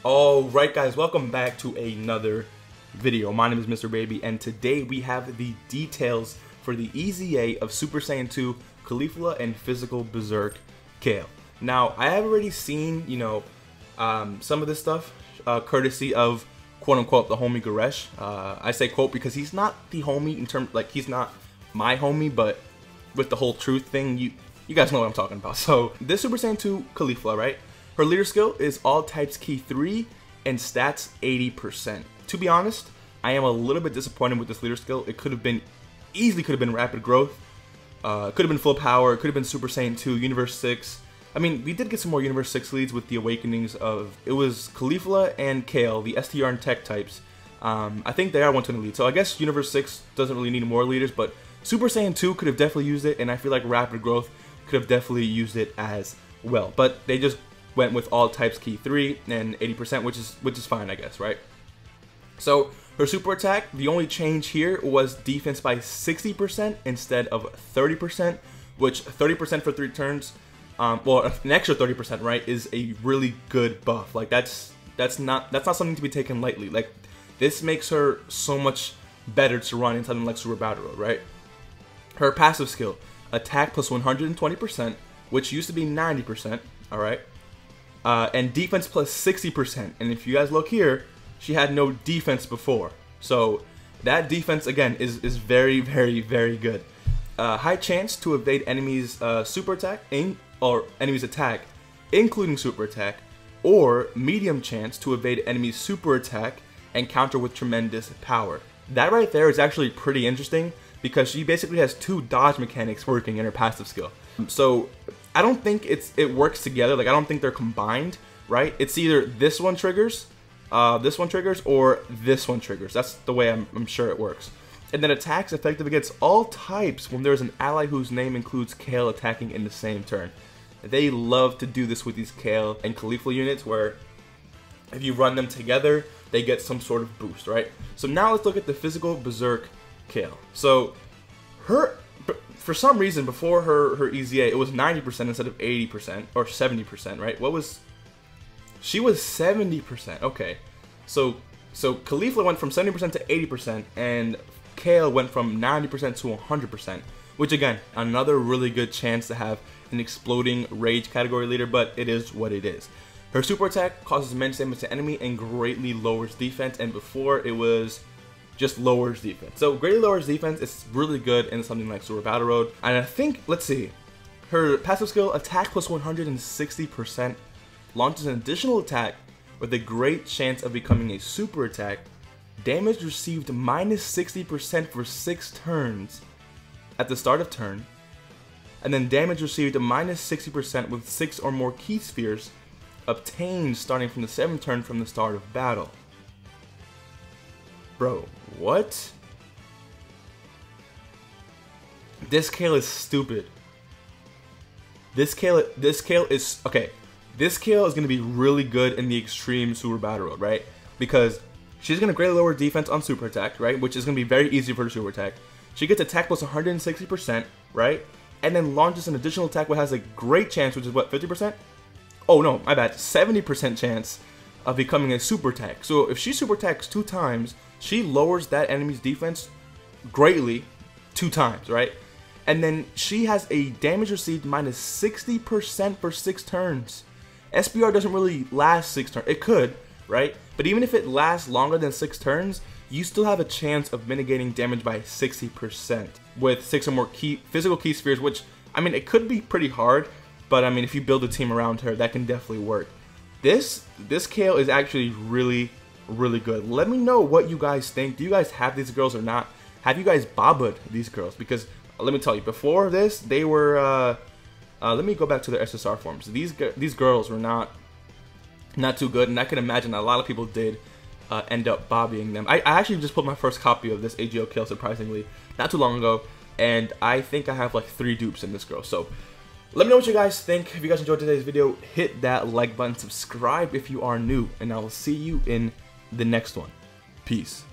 Alright guys, welcome back to another video. My name is Mr. Baby, and today we have the details for the EZA of Super Saiyan 2 Caulifla and Physical Berserk Kale. Now, I have already seen, some of this stuff, courtesy of quote-unquote the homie Goresh. I say quote because he's not the homie in terms, like, he's not my homie, but with the whole truth thing, you guys know what I'm talking about. So, this Super Saiyan 2 Caulifla, right? Her leader skill is all types key 3 and stats 80%. To be honest, I am a little bit disappointed with this leader skill. It easily could have been rapid growth. Could have been full power. It could have been Super Saiyan 2, Universe 6. I mean, we did get some more Universe 6 leads with the awakenings of, it was Caulifla and Kale, the STR and Tech types. I think they are 120 leads. So I guess Universe 6 doesn't really need more leaders, but Super Saiyan 2 could have definitely used it, and I feel like rapid growth could have definitely used it as well. But they just went with all types key 3 and 80%, which is fine, I guess, right? So her super attack, the only change here was defense by 60% instead of 30%, which 30% for 3 turns, well, an extra 30%, right, is a really good buff. Like that's not something to be taken lightly. Like, this makes her so much better to run in something like Super Battle Road, right? Her passive skill, attack plus 120%, which used to be 90%, all right? And defense plus 60%. And if you guys look here, she had no defense before. So that defense, again, is very, very, very good. High chance to evade enemies' super attack, or enemies' attack, including super attack, or medium chance to evade enemies' super attack and counter with tremendous power. That right there is actually pretty interesting because she basically has 2 dodge mechanics working in her passive skill. So I don't think it works together. Like, I don't think they're combined, right? It's either this one triggers, or this one triggers. That's the way I'm sure it works. And then attacks effective against all types when there's an ally whose name includes Kale attacking in the same turn. They love to do this with these Kale and Caulifla units, where if you run them together, they get some sort of boost, right? So now let's look at the Physical Berserk Kale. So for some reason, before her EZA, it was 90% instead of 80% or 70%, right? She was 70%. Okay, so Caulifla went from 70% to 80%, and Kale went from 90% to 100%. Which, again, another really good chance to have an exploding rage category leader, but it is what it is. Her super attack causes immense damage to enemy and greatly lowers defense, and before it was just lowers defense. So greatly lowers defense is really good in something like Super Battle Road. And I think, let's see, her passive skill, attack plus 160%, launches an additional attack with a great chance of becoming a super attack. Damage received minus 60% for 6 turns at the start of turn. And then damage received a minus 60% with 6 or more key spheres obtained starting from the 7th turn from the start of battle. Bro, what? This Kale is stupid. This Kale is, okay, this Kale is going to be really good in the extreme Super Battle Road, right? Because she's going to greatly lower defense on super attack, right? Which is going to be very easy for her super attack. She gets attack plus 160%, right? And then launches an additional attack which has a great chance, which is what, 50%? Oh no, my bad, 70% chance of becoming a super attack. So if she super attacks 2 times, she lowers that enemy's defense greatly 2 times, right? And then she has a damage received minus 60% for 6 turns. SBR doesn't really last 6 turns. It could, right? But even if it lasts longer than 6 turns, you still have a chance of mitigating damage by 60% with 6 or more physical key spheres, which, I mean, it could be pretty hard, but I mean, if you build a team around her, that can definitely work. This Kale is actually really, really good. Let me know what you guys think. Do you guys have these girls or not? Have you guys baba'd these girls? Because let me tell you, before this, they were, let me go back to their SSR forms. These girls were not too good, and I can imagine that a lot of people did end up bobbying them. I actually just put my first copy of this AGO Kale, surprisingly, not too long ago, and I think I have like 3 dupes in this girl. So let me know what you guys think. If you guys enjoyed today's video, hit that like button, subscribe if you are new, and I will see you in the next one. Peace.